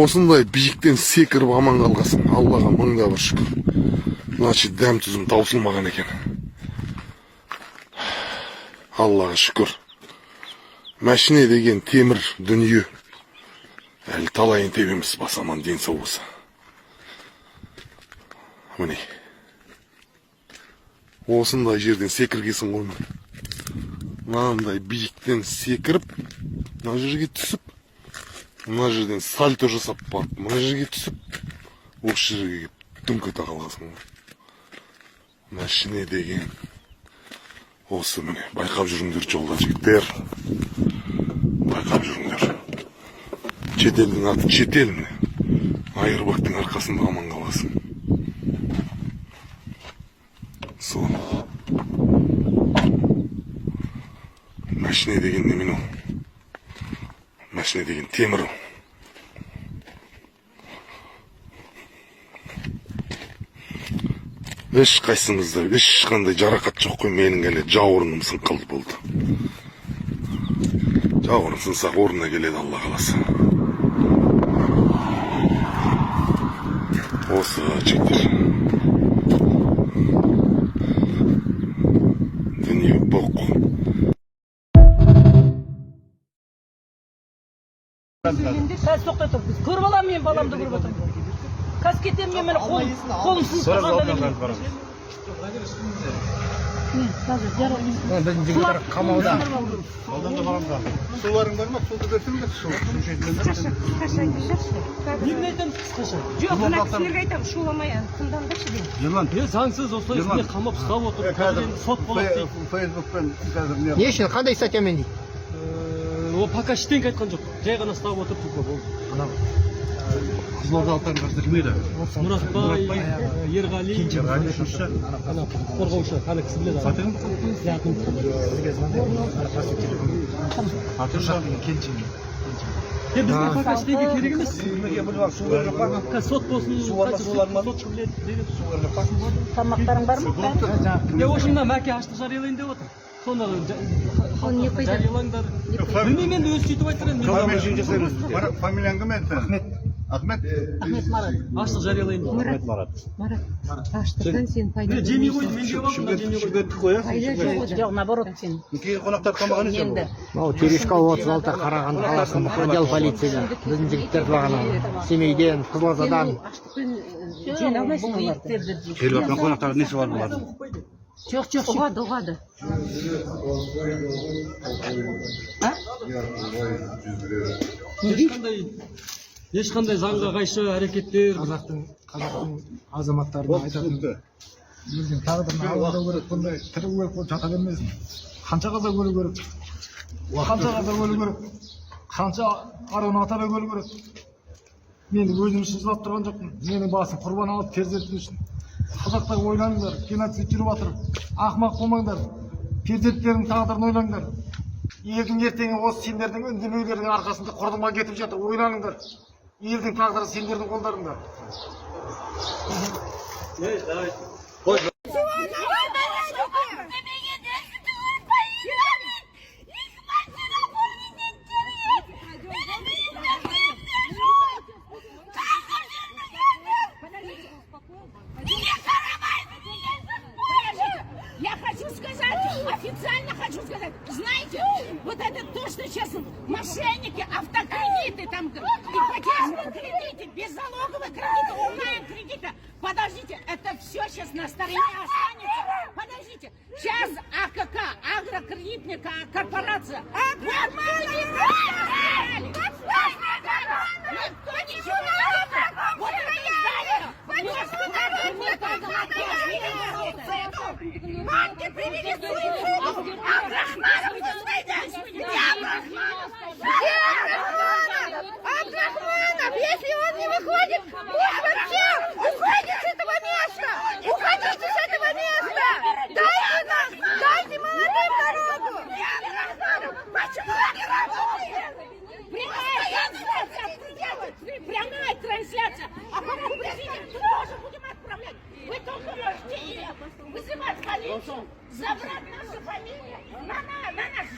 Осындай биіктен секіріп аман қалғасын. Аллаға мыңда бір шүкір. Значит, дәм тұзым таусылмаған екен. Аллаға шүкір. Мәшіне деген темір дүние. Әлі талайын тебеміз басаман ден сау болса. Міне. Осындай жерден секіргесін қоймын. Мынандай биіктен секіріп, мына жерге түсіп, мына жерден сальто жасап барып, мына жерге түсіп, осы жерге дүңк ете қалғасың. Мәшіне деген осы міне, байқап жүріңдер жолда жігіттер. Байқап жүріңдер. Шетелдің аты шетел міне. Айырбақтың арқасында аман қаласың. Сол. Мәшіне деген немен ол? Мәшіне деген темір ол. Ешқайсыңызда ешқандай жарақат жоқ қой, менің әлі жауырыным сынқылды болды. Жауырын сынсақ орнына келеді Алла қаласа. Осы жігіттер. Дүние боқ. Қазір тоқтай тұр. Біз көріп аламын, мен баламды көріп отырмын. Қазір кетемін, мен мені қолым сынып қалғанда немен. Біздің жігіттер қамауда. Алданда барамда. Суларың бар ма? Суды берсеңдер. Қашайды жүрші. Немен айтамыз қысқаша? Жоқ, мына кісілерге айтамын, шуламай, тыңдаңдаршы деймін. Ерлан, Заңсыз осылай сізге қамап ұстап отыр. Қазір сот болады дейді. Фейсбукпен қазір не? Не үшін? Қандай статьямен дейді? Ол пока ештеңе айтқан жоқ. Жай ғана ұстап отыр только болды. Қызылорда алтарын көрсетілмейді. Мұратбай, Ерғали, қорғаушы, қаны кісі біледі. Фатың? Бізге пока ештеңе керек емес. Сот болсын, сот біледі деген. Тамақтарың бар ма? Осында мәке аштық жариялайын деп отыр. Соны жариялаңдар. Білмеймін, енді өзі сөйтіп айтыр енді. Фамилияң кім еді? Ахмет. Ахмет Марат. Аштық жариялайын деп. Марат. Аштықтан сен пайда. Жемей қойды, мен жеп алдым да жемей қойды. Пайда жоқ, жоқ, наоборот сен. Кейін қонақтар қамаған екен. Енді. Мынау Терешкова 36 Қарағанды қаласының отдел полицияда. Біздің жігіттер бағана Семейден, Қызылордадан. Аштықпен жеңе алмайсың оларды. Келіп жатқан қонақтардың несі бар бұлардың? Жоқ, ұғады. Ешқандай заңға қайшы әрекеттер. Қазақтың азаматтарына айтатын өзінің тағдырын алғандау керек, бұндай тірі өліп жата бермесін. Қанша қазақ өлу керек, қанша қазақ өлу керек, қанша арон атара өлу керек. Мен өзім үшін жылап тұрған жоқпын. Менің басым құрбан алып перзентім үшін. Қазақта ойланыңдар, геноцид жүріп жатыр. Ақымақ болмаңдар. Перзенттердің тағдырын ойлаңдар. Елдің ертеңі осы сендердің үндемеулердің арқасында құрдымға кетіп жатыр. Ойланыңдар. Елдің тағдыры сендердің қолдарыңда. Официально хочу сказать, знаете, вот это то, что сейчас мошенники, автокредиты, там, ипотечные кредиты, беззалоговые кредиты, онлайн-кредиты. Подождите, это все сейчас на стороне останется. Подождите, сейчас АКК, агрокредитная корпорация. Нормально! Никто ничего не делает! Вот это банки привели суицидов! Абдрахманов со своей дачи! Где Абдрахманов? Где Абдрахманов? Абдрахманов, если он не выходит, пусть вообще уходит с этого места! Уходите с этого места! Дайте молодым дорогу! Почему они работают? Прямая трансляция! А потом президент тоже будем отправлять! Вы только можете вызывать полицию, забрать нашу фамилию, на нас,